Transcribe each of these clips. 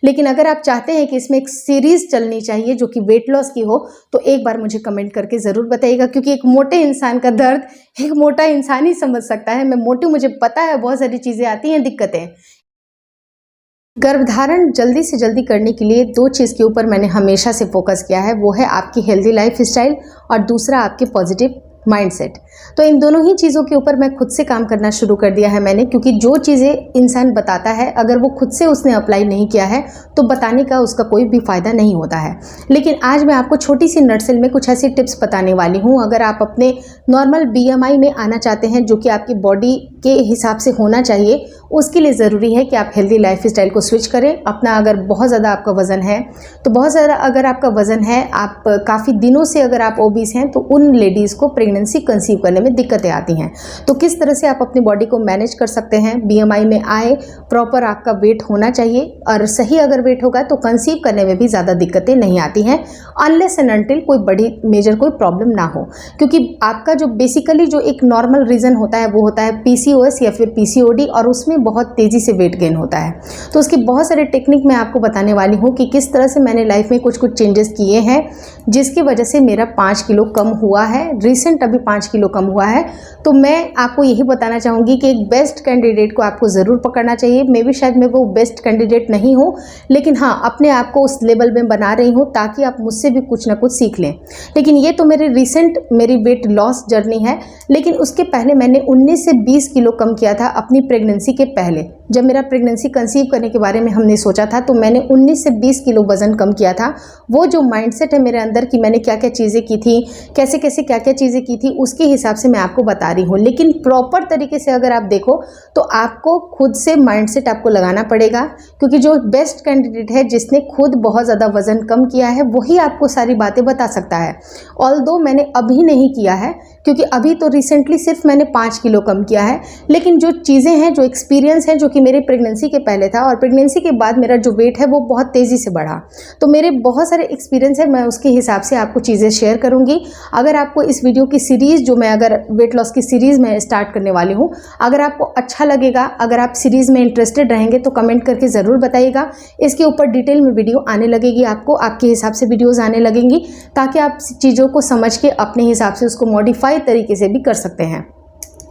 लेकिन अगर आप चाहते हैं कि इसमें एक सीरीज़ चलनी चाहिए जो कि वेट लॉस की हो, तो एक बार मुझे कमेंट करके ज़रूर बताइएगा, क्योंकि एक मोटे इंसान का दर्द एक मोटा इंसान ही समझ सकता है। मैं मोटी, मुझे पता है बहुत सारी चीज़ें आती हैं, दिक्कतें। गर्भधारण जल्दी से जल्दी करने के लिए 2 चीज़ के ऊपर मैंने हमेशा से फोकस किया है, वो है आपकी हेल्दी लाइफ स्टाइल और दूसरा आपके पॉजिटिव माइंडसेट। तो इन दोनों ही चीज़ों के ऊपर मैं खुद से काम करना शुरू कर दिया है मैंने, क्योंकि जो चीज़ें इंसान बताता है अगर वो खुद से उसने अप्लाई नहीं किया है तो बताने का उसका कोई भी फ़ायदा नहीं होता है। लेकिन आज मैं आपको छोटी सी नटसेल में कुछ ऐसी टिप्स बताने वाली हूँ। अगर आप अपने नॉर्मल BMI में आना चाहते हैं, जो कि आपकी बॉडी के हिसाब से होना चाहिए, उसके लिए ज़रूरी है कि आप हेल्दी लाइफ स्टाइल को स्विच करें। अपना अगर बहुत ज़्यादा आपका वज़न है, तो बहुत ज़्यादा अगर आपका वज़न है, आप काफ़ी दिनों से अगर आप ओबीस हैं, तो उन लेडीज़ को प्रेगनेंसी कंसीव करने में दिक्कतें आती हैं। तो किस तरह से आप अपनी बॉडी को मैनेज कर सकते हैं, BMI में आए, प्रॉपर आपका वेट होना चाहिए, और सही अगर वेट होगा तो कंसीव करने में भी ज़्यादा दिक्कतें नहीं आती हैं, अनलेस एंड अनटिल कोई बड़ी मेजर कोई प्रॉब्लम ना हो। क्योंकि आपका जो बेसिकली जो एक नॉर्मल रीज़न होता है वो होता है PCOS या फिर PCOD, और उसमें बहुत तेज़ी से वेट गेन होता है। तो उसकी बहुत सारे टेक्निक मैं आपको बताने वाली हूँ कि किस तरह से मैंने लाइफ में कुछ कुछ चेंजेस किए हैं, जिसकी वजह से मेरा 5 किलो कम हुआ है। रिसेंट अभी 5 किलो कम हुआ है। तो मैं आपको यही बताना चाहूँगी कि एक बेस्ट कैंडिडेट को आपको ज़रूर पकड़ना चाहिए। मे भी शायद मैं वो बेस्ट कैंडिडेट नहीं हूँ, लेकिन हाँ, अपने आप को उस लेवल में बना रही हूँ ताकि आप मुझसे भी कुछ ना कुछ सीख लें। लेकिन ये तो मेरी वेट लॉस जर्नी है। लेकिन उसके पहले मैंने 19 से 20 किलो कम किया था अपनी प्रेगनेंसी के पहले। जब मेरा प्रेगनेंसी कंसीव करने के बारे में हमने सोचा था, तो मैंने 19 से 20 किलो वज़न कम किया था। वो जो माइंडसेट है मेरे अंदर कि मैंने क्या क्या चीज़ें की थी, कैसे कैसे क्या क्या चीज़ें की थी, उसके हिसाब से मैं आपको बता रही हूँ। लेकिन प्रॉपर तरीके से अगर आप देखो तो आपको खुद से माइंडसेट आपको लगाना पड़ेगा, क्योंकि जो बेस्ट कैंडिडेट है, जिसने खुद बहुत ज़्यादा वज़न कम किया है, वही आपको सारी बातें बता सकता है। ऑल्दो मैंने अभी नहीं किया है, क्योंकि अभी तो रिसेंटली सिर्फ मैंने 5 किलो कम किया है। लेकिन जो चीज़ें हैं, जो एक्सपीरियंस है, जो कि मेरी प्रेगनेंसी के पहले था और प्रेगनेंसी के बाद मेरा जो वेट है वो बहुत तेज़ी से बढ़ा, तो मेरे बहुत सारे एक्सपीरियंस है, मैं उसके हिसाब से आपको चीज़ें शेयर करूंगी। अगर आपको इस वीडियो की सीरीज़, जो मैं अगर वेट लॉस की सीरीज़ में स्टार्ट करने वाली हूँ, अगर आपको अच्छा लगेगा, अगर आप सीरीज़ में इंटरेस्टेड रहेंगे, तो कमेंट करके ज़रूर बताइएगा। इसके ऊपर डिटेल में वीडियो आने लगेगी, आपको आपके हिसाब से वीडियोज़ आने लगेंगी, ताकि आप चीज़ों को समझ के अपने हिसाब से उसको मॉडिफाई तरीके से भी कर सकते हैं।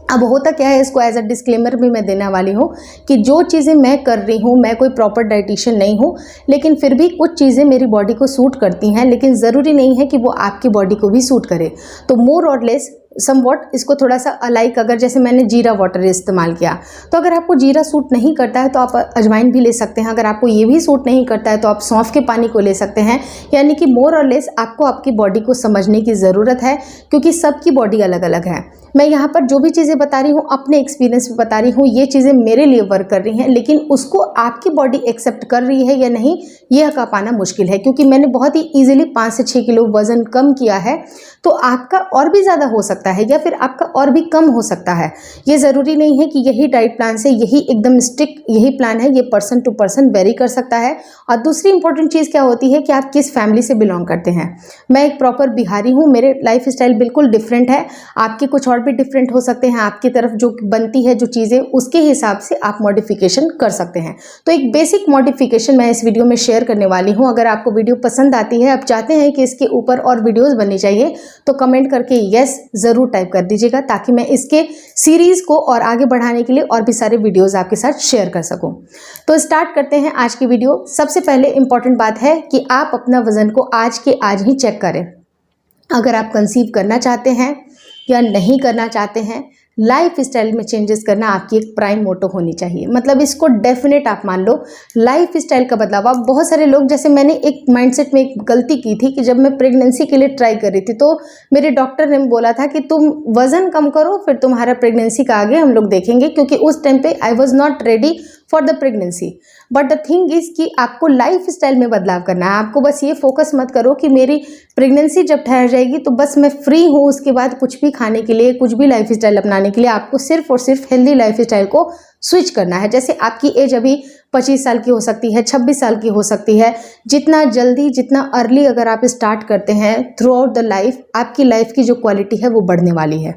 अब होता क्या है, इसको एज अ डिस्क्लेमर भी मैं देने वाली हूँ कि जो चीज़ें मैं कर रही हूँ, मैं कोई प्रॉपर डाइटिशियन नहीं हूँ, लेकिन फिर भी कुछ चीज़ें मेरी बॉडी को सूट करती हैं, लेकिन ज़रूरी नहीं है कि वो आपकी बॉडी को भी सूट करे। तो मोर और लेस समवॉट इसको थोड़ा सा अलाइक, अगर जैसे मैंने जीरा वाटर इस्तेमाल किया, तो अगर आपको जीरा सूट नहीं करता है तो आप अजवाइन भी ले सकते हैं। अगर आपको ये भी सूट नहीं करता है तो आप सौंफ के पानी को ले सकते हैं। यानी कि मोर और लेस आपको आपकी बॉडी को समझने की ज़रूरत है, क्योंकि सबकी बॉडी अलग अलग है। मैं यहाँ पर जो भी चीज़ें बता रही हूँ अपने एक्सपीरियंस में बता रही हूँ, ये चीज़ें मेरे लिए वर्क कर रही हैं, लेकिन उसको आपकी बॉडी एक्सेप्ट कर रही है या नहीं, ये का पाना मुश्किल है। क्योंकि मैंने बहुत ही ईजिली 5 से 6 किलो वज़न कम किया है, तो आपका और भी ज़्यादा हो सकता है या फिर आपका और भी कम हो सकता है। ये ज़रूरी नहीं है कि यही डाइट प्लान से, यही एकदम स्टिक यही प्लान है, ये पर्सन टू पर्सन वेरी कर सकता है। और दूसरी इंपॉर्टेंट चीज़ क्या होती है कि आप किस फैमिली से बिलोंग करते हैं। मैं एक प्रॉपर बिहारी हूँ, मेरे लाइफ स्टाइल बिल्कुल डिफरेंट है, आपके कुछ और भी डिफरेंट हो सकते हैं। आपकी तरफ जो बनती है जो चीज़ें, उसके हिसाब से आप मॉडिफिकेशन कर सकते हैं। तो एक बेसिक मॉडिफिकेशन मैं इस वीडियो में शेयर करने वाली हूँ। अगर आपको वीडियो पसंद आती है, आप चाहते हैं कि इसके ऊपर और वीडियोज़ बननी चाहिए, तो कमेंट करके यस ज़रूर टाइप कर दीजिएगा, ताकि मैं इसके सीरीज़ को और आगे बढ़ाने के लिए और भी सारे वीडियोज़ आपके साथ शेयर कर सकूँ। तो स्टार्ट करते हैं आज की वीडियो। सबसे पहले इंपॉर्टेंट बात है कि आप अपना वज़न को आज के आज ही चेक करें। अगर आप कंसीव करना चाहते हैं या नहीं करना चाहते हैं, लाइफ स्टाइल में चेंजेस करना आपकी एक प्राइम मोटो होनी चाहिए। मतलब इसको डेफिनेट आप मान लो, लाइफ स्टाइल का बदलाव। अब बहुत सारे लोग, जैसे मैंने एक माइंडसेट में एक गलती की थी कि जब मैं प्रेगनेंसी के लिए ट्राई कर रही थी, तो मेरे डॉक्टर ने बोला था कि तुम वज़न कम करो, फिर तुम्हारा प्रेगनेंसी का आगे हम लोग देखेंगे, क्योंकि उस टाइम पे I was not ready for the pregnancy. But the thing is कि आपको लाइफ स्टाइल में बदलाव करना है। आपको बस ये फोकस मत करो कि मेरी प्रेगनेंसी जब ठहर जाएगी तो बस मैं फ्री हूँ, उसके बाद कुछ भी खाने के लिए, कुछ भी लाइफ स्टाइल अपनाने के लिए। आपको सिर्फ और सिर्फ हेल्दी लाइफ स्टाइल को स्विच करना है। जैसे आपकी एज अभी 25 साल की हो सकती है, 26 साल की हो सकती है। जितना जल्दी, जितना अर्ली अगर आप स्टार्ट करते हैं थ्रू आउट द लाइफ, आपकी लाइफ की जो क्वालिटी है वो बढ़ने वाली है।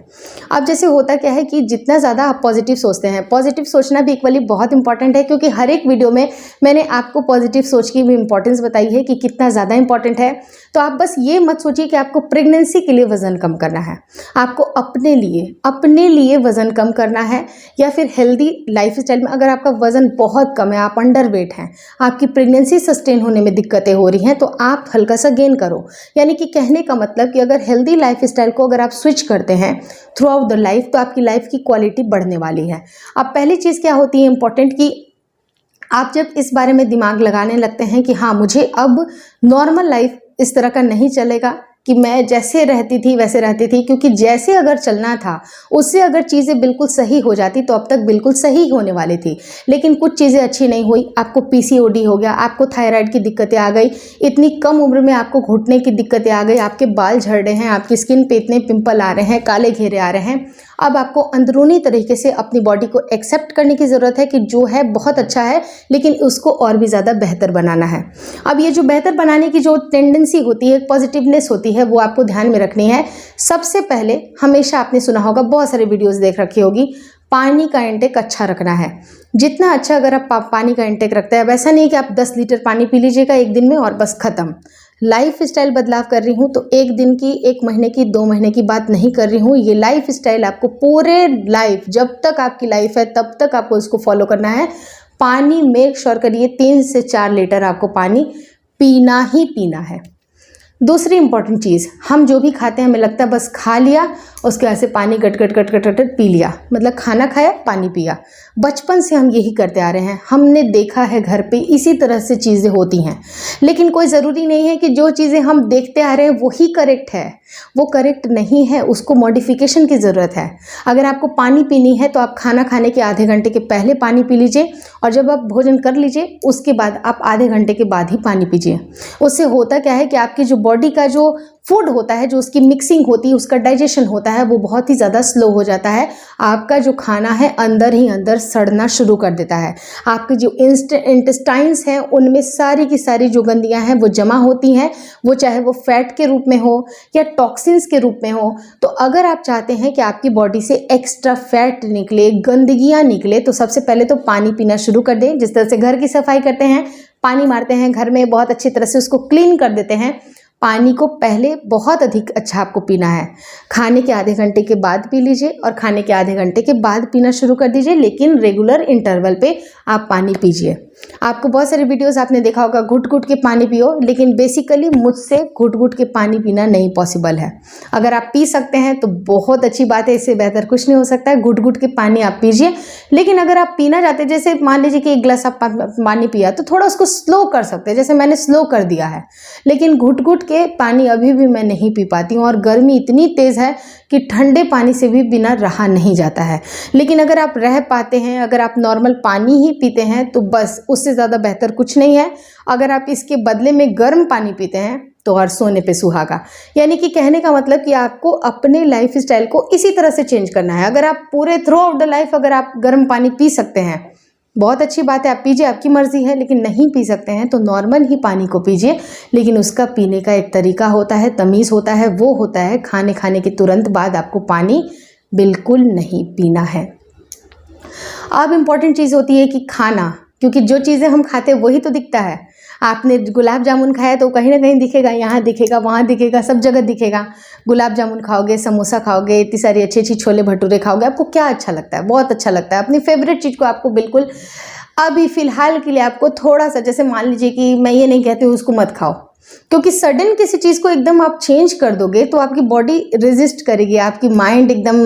अब जैसे होता क्या है कि जितना ज़्यादा आप पॉजिटिव सोचते हैं, पॉजिटिव सोचना भी इक्वली बहुत इंपॉर्टेंट है, क्योंकि हर एक वीडियो में मैंने आपको पॉजिटिव सोच की भी इंपॉर्टेंस बताई है कि कितना ज़्यादा इंपॉर्टेंट है। तो आप बस ये मत सोचिए कि आपको प्रेगनेंसी के लिए वज़न कम करना है, आपको अपने लिए वज़न कम करना है, या फिर हेल्दी लाइफस्टाइल में अगर आपका वज़न बहुत कम है, आप अंडरवेट हैं, आपकी प्रेगनेंसी सस्टेन होने में दिक्कतें हो रही हैं, तो आप हल्का सा गेन करो। यानी कि कहने का मतलब कि अगर हेल्दी लाइफस्टाइल को अगर आप स्विच करते हैं थ्रू आउट द लाइफ, तो आपकी लाइफ की क्वालिटी बढ़ने वाली है। अब पहली चीज़ क्या होती है इंपॉर्टेंट, कि आप जब इस बारे में दिमाग लगाने लगते हैं कि हाँ मुझे अब नॉर्मल लाइफ इस तरह का नहीं चलेगा कि मैं जैसे रहती थी वैसे रहती थी, क्योंकि जैसे अगर चलना था उससे अगर चीज़ें बिल्कुल सही हो जाती तो अब तक बिल्कुल सही होने वाली थी, लेकिन कुछ चीज़ें अच्छी नहीं हुई। आपको पीसीओडी हो गया, आपको थायराइड की दिक्कतें आ गई, इतनी कम उम्र में आपको घुटने की दिक्कतें आ गई, आपके बाल झड़ रहे हैं, आपकी स्किन पे इतने पिंपल आ रहे हैं, काले घेरे आ रहे हैं। अब आपको अंदरूनी तरीके से अपनी बॉडी को एक्सेप्ट करने की ज़रूरत है कि जो है बहुत अच्छा है, लेकिन उसको और भी ज़्यादा बेहतर बनाना है। अब ये जो बेहतर बनाने की जो टेंडेंसी होती है, पॉजिटिवनेस होती है, वो आपको ध्यान में रखनी है। सबसे पहले हमेशा आपने सुना होगा, बहुत सारे वीडियोस देख रखी होगी, पानी का इंटेक अच्छा रखना है। जितना अच्छा अगर आप पानी का इंटेक रखते हैं, वैसा नहीं कि आप 10 लीटर पानी पी लीजिएगा एक दिन में और बस ख़त्म। लाइफ स्टाइल बदलाव कर रही हूँ तो एक दिन की, एक महीने की, 2 महीने की बात नहीं कर रही हूँ। ये लाइफ स्टाइल आपको पूरे लाइफ, जब तक आपकी लाइफ है तब तक आपको इसको फॉलो करना है। पानी मेक श्योर करिए 3 से 4 लीटर आपको पानी पीना ही पीना है। दूसरी इंपॉर्टेंट चीज़, हम जो भी खाते हैं हमें लगता है बस खा लिया, उसके बाद से पानी गट गट गट गट गट पी लिया, मतलब खाना खाया पानी पिया। बचपन से हम यही करते आ रहे हैं, हमने देखा है घर पे इसी तरह से चीज़ें होती हैं। लेकिन कोई ज़रूरी नहीं है कि जो चीज़ें हम देखते आ रहे हैं वही करेक्ट है, वो करेक्ट नहीं है, उसको मॉडिफिकेशन की ज़रूरत है। अगर आपको पानी पीनी है तो आप खाना खाने के आधे घंटे के पहले पानी पी लीजिए, और जब आप भोजन कर लीजिए उसके बाद आप आधे घंटे के बाद ही पानी पीजिए। उससे होता क्या है कि आपकी जो बॉडी का जो फूड होता है, जो उसकी मिक्सिंग होती है, उसका डाइजेशन होता है, वो बहुत ही ज़्यादा स्लो हो जाता है। आपका जो खाना है अंदर ही अंदर सड़ना शुरू कर देता है। आपके जो इंटेस्टाइन्स हैं उनमें सारी की सारी जो गंदियां हैं वो जमा होती हैं, वो चाहे वो फैट के रूप में हो या टॉक्सिन्स के रूप में हो। तो अगर आप चाहते हैं कि आपकी बॉडी से एक्स्ट्रा फैट निकले, गंदगियाँ निकले, तो सबसे पहले तो पानी पीना शुरू कर दें। जिस तरह से घर की सफाई करते हैं, पानी मारते हैं घर में, बहुत अच्छी तरह से उसको क्लीन कर देते हैं, पानी को पहले बहुत अधिक अच्छा आपको पीना है। खाने के आधे घंटे के बाद पी लीजिए और खाने के आधे घंटे के बाद पीना शुरू कर दीजिए, लेकिन रेगुलर इंटरवल पे आप पानी पीजिए। आपको बहुत सारे वीडियोस आपने देखा होगा, घुट घुट के पानी पियो, लेकिन बेसिकली मुझसे घुट घुट के पानी पीना नहीं पॉसिबल है। अगर आप पी सकते हैं तो बहुत अच्छी बात है, इससे बेहतर कुछ नहीं हो सकता है। घुट घुट के पानी आप पीजिए, लेकिन अगर आप पीना चाहते हैं, जैसे मान लीजिए कि 1 गिलास आप पानी पिया, तो थोड़ा उसको स्लो कर सकते हैं, जैसे मैंने स्लो कर दिया है। लेकिन घुट घुट के पानी अभी भी मैं नहीं पी पाती हूँ, और गर्मी इतनी तेज़ है कि ठंडे पानी से भी बिना रहा नहीं जाता है। लेकिन अगर आप रह पाते हैं, अगर आप नॉर्मल पानी ही पीते हैं, तो बस उससे ज़्यादा बेहतर कुछ नहीं है। अगर आप इसके बदले में गर्म पानी पीते हैं तो और सोने पे सुहागा। यानी कि कहने का मतलब कि आपको अपने लाइफ स्टाइल को इसी तरह से चेंज करना है। अगर आप पूरे थ्रू आउट द लाइफ अगर आप गर्म पानी पी सकते हैं, बहुत अच्छी बात है, आप पीजिए, आपकी मर्जी है। लेकिन नहीं पी सकते हैं तो नॉर्मल ही पानी को पीजिए, लेकिन उसका पीने का एक तरीका होता है, तमीज़ होता है। वो होता है खाने के तुरंत बाद आपको पानी बिल्कुल नहीं पीना है। अब इम्पॉर्टेंट चीज़ होती है कि खाना, क्योंकि जो चीज़ें हम खाते हैं वही तो दिखता है। आपने गुलाब जामुन खाया तो कहीं ना कहीं दिखेगा, यहाँ दिखेगा, वहाँ दिखेगा, सब जगह दिखेगा। गुलाब जामुन खाओगे, समोसा खाओगे, इतनी सारी अच्छी अच्छी छोले भटूरे खाओगे, आपको क्या अच्छा लगता है? बहुत अच्छा लगता है। अपनी फेवरेट चीज़ को आपको बिल्कुल अभी फ़िलहाल के लिए आपको थोड़ा सा, जैसे मान लीजिए कि मैं ये नहीं कहती हूँ उसको मत खाओ, क्योंकि सडन किसी चीज़ को एकदम आप चेंज कर दोगे तो आपकी बॉडी रेजिस्ट करेगी, आपकी माइंड एकदम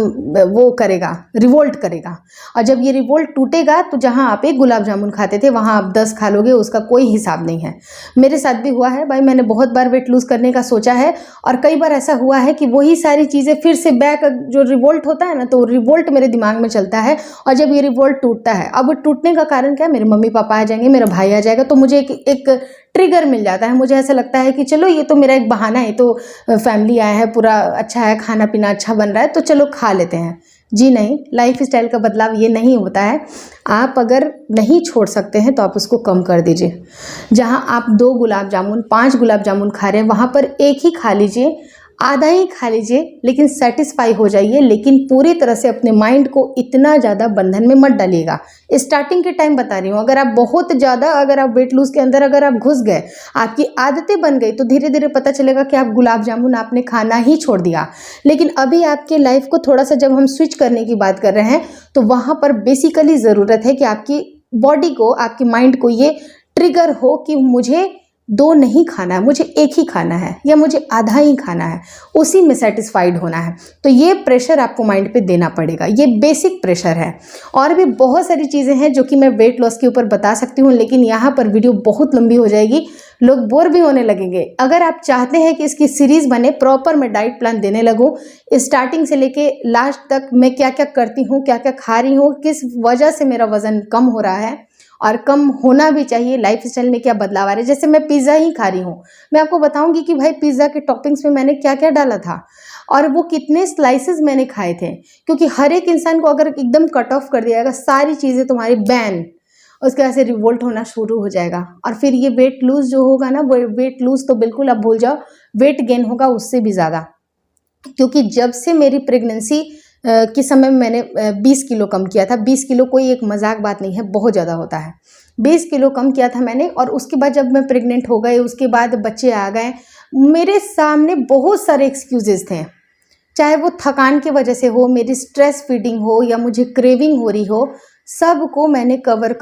वो करेगा, रिवोल्ट करेगा। और जब ये रिवोल्ट टूटेगा तो जहाँ आप एक गुलाब जामुन खाते थे वहाँ आप 10 खा लोगे, उसका कोई हिसाब नहीं है। मेरे साथ भी हुआ है भाई, मैंने बहुत बार वेट लूज़ करने का सोचा है, और कई बार ऐसा हुआ है कि वही सारी चीज़ें फिर से बैक, जो रिवोल्ट होता है ना, तो रिवोल्ट मेरे दिमाग में चलता है। और जब ये रिवोल्ट टूटता है, अब टूटने का कारण क्या है? मेरे मम्मी पापा आ जाएंगे, मेरा भाई आ जाएगा, तो मुझे एक ट्रिगर मिल जाता है। मुझे ऐसा लगता है कि चलो ये तो मेरा एक बहाना है, तो फैमिली आया है, पूरा अच्छा है, खाना पीना अच्छा बन रहा है, तो चलो खा लेते हैं। जी नहीं, लाइफ स्टाइल का बदलाव ये नहीं होता है। आप अगर नहीं छोड़ सकते हैं तो आप उसको कम कर दीजिए। जहां आप 2 गुलाब जामुन 5 गुलाब जामुन खा रहे हैं वहां पर एक ही खा लीजिए, आधा ही खा लीजिए, लेकिन सेटिस्फाई हो जाइए। लेकिन पूरी तरह से अपने माइंड को इतना ज़्यादा बंधन में मत डालिएगा। स्टार्टिंग के टाइम बता रही हूँ, अगर आप बहुत ज़्यादा अगर आप वेट लूज के अंदर अगर आप घुस गए, आपकी आदतें बन गई, तो धीरे धीरे पता चलेगा कि आप गुलाब जामुन आपने खाना ही छोड़ दिया। लेकिन अभी आपके लाइफ को थोड़ा सा जब हम स्विच करने की बात कर रहे हैं, तो वहाँ पर बेसिकली ज़रूरत है कि आपकी बॉडी को, आपकी माइंड को ये ट्रिगर हो कि मुझे 2 नहीं खाना है, मुझे 1 ही खाना है या मुझे आधा ही खाना है, उसी में सेटिस्फाइड होना है। तो ये प्रेशर आपको माइंड पे देना पड़ेगा, ये बेसिक प्रेशर है। और भी बहुत सारी चीज़ें हैं जो कि मैं वेट लॉस के ऊपर बता सकती हूँ, लेकिन यहाँ पर वीडियो बहुत लंबी हो जाएगी, लोग बोर भी होने लगेंगे। अगर आप चाहते हैं कि इसकी सीरीज़ बने, प्रॉपर मैं डाइट प्लान देने लगूँ, स्टार्टिंग से लेके लास्ट तक मैं क्या क्या करती हूँ, क्या क्या खा रही हूँ, किस वजह से मेरा वज़न कम हो रहा है और कम होना भी चाहिए, लाइफ स्टाइल में क्या बदलाव आ रहे हैं। जैसे मैं पिज़्ज़ा ही खा रही हूँ, मैं आपको बताऊंगी कि भाई पिज़्ज़ा के टॉपिंग्स में मैंने क्या क्या डाला था और वो कितने स्लाइसेस मैंने खाए थे। क्योंकि हर एक इंसान को अगर एकदम कट ऑफ कर दिया जाएगा, सारी चीज़ें तुम्हारी बैन, उसके बाद से रिवोल्ट होना शुरू हो जाएगा। और फिर ये वेट लूज जो होगा ना, वो वेट लूज तो बिल्कुल आप भूल जाओ, वेट गेन होगा उससे भी ज़्यादा। क्योंकि जब से मेरी प्रेगनेंसी के समय में मैंने 20 किलो कम किया था। 20 किलो कोई एक मजाक बात नहीं है, बहुत ज़्यादा होता है। 20 किलो कम किया था मैंने, और उसके बाद जब मैं प्रेग्नेंट हो गई, उसके बाद बच्चे आ गए, मेरे सामने बहुत सारे एक्सक्यूजेस थे। चाहे वो थकान की वजह से हो, मेरी स्ट्रेस फीडिंग हो, या मुझे क्रेविंग हो रही हो, सबको मैंने कवर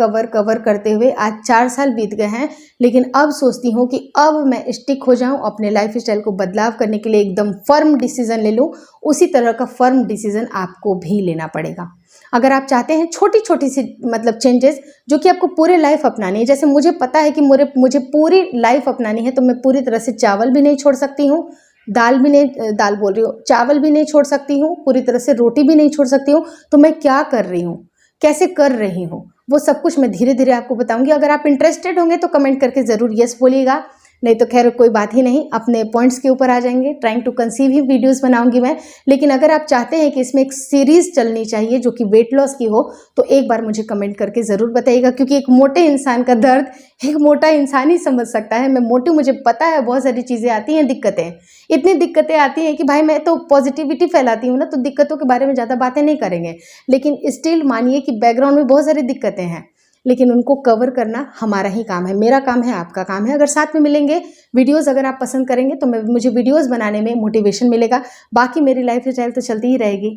करते हुए आज 4 साल बीत गए हैं। लेकिन अब सोचती हूँ कि अब मैं स्टिक हो जाऊँ, अपने लाइफ स्टाइल को बदलाव करने के लिए एकदम फर्म डिसीजन ले लूँ। उसी तरह का फर्म डिसीजन आपको भी लेना पड़ेगा। अगर आप चाहते हैं छोटी छोटी सी मतलब चेंजेस जो कि आपको पूरे लाइफ अपनानी है, जैसे मुझे पता है कि मुझे पूरी लाइफ अपनानी है, तो मैं पूरी तरह से चावल भी नहीं छोड़ सकती हूँ, दाल भी नहीं, दाल बोल रही हूँ, चावल भी नहीं छोड़ सकती हूँ, पूरी तरह से रोटी भी नहीं छोड़ सकती हूँ। तो मैं क्या कर रही हूँ, कैसे कर रही हूँ, वो सब कुछ मैं धीरे धीरे आपको बताऊंगी। अगर आप इंटरेस्टेड होंगे तो कमेंट करके ज़रूर यस बोलिएगा, नहीं तो खैर कोई बात ही नहीं, अपने पॉइंट्स के ऊपर आ जाएंगे। ट्राइंग टू कंसीव ही वीडियोस बनाऊंगी मैं। लेकिन अगर आप चाहते हैं कि इसमें एक सीरीज़ चलनी चाहिए जो कि वेट लॉस की हो, तो एक बार मुझे कमेंट करके ज़रूर बताइएगा, क्योंकि एक मोटे इंसान का दर्द एक मोटा इंसान ही समझ सकता है। मैं मोटी, मुझे पता है बहुत सारी चीज़ें आती हैं, दिक्कतें, इतनी दिक्कतें आती हैं कि भाई मैं तो पॉजिटिविटी फैलाती हूँ ना, तो दिक्कतों के बारे में ज़्यादा बातें नहीं करेंगे। लेकिन स्टिल मानिए कि बैकग्राउंड में बहुत सारी दिक्कतें हैं, लेकिन उनको कवर करना हमारा ही काम है, मेरा काम है, आपका काम है। अगर साथ में मिलेंगे वीडियोस, अगर आप पसंद करेंगे तो मुझे वीडियोस बनाने में मोटिवेशन मिलेगा। बाकी मेरी लाइफ स्टाइल तो चलती ही रहेगी।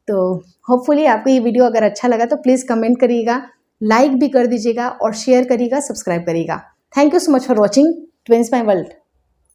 तो होपफुली आपको ये वीडियो अगर अच्छा लगा तो प्लीज़ कमेंट करिएगा, लाइक भी कर दीजिएगा और शेयर करिएगा, सब्सक्राइब करिएगा। Thank you so much for watching twins my world.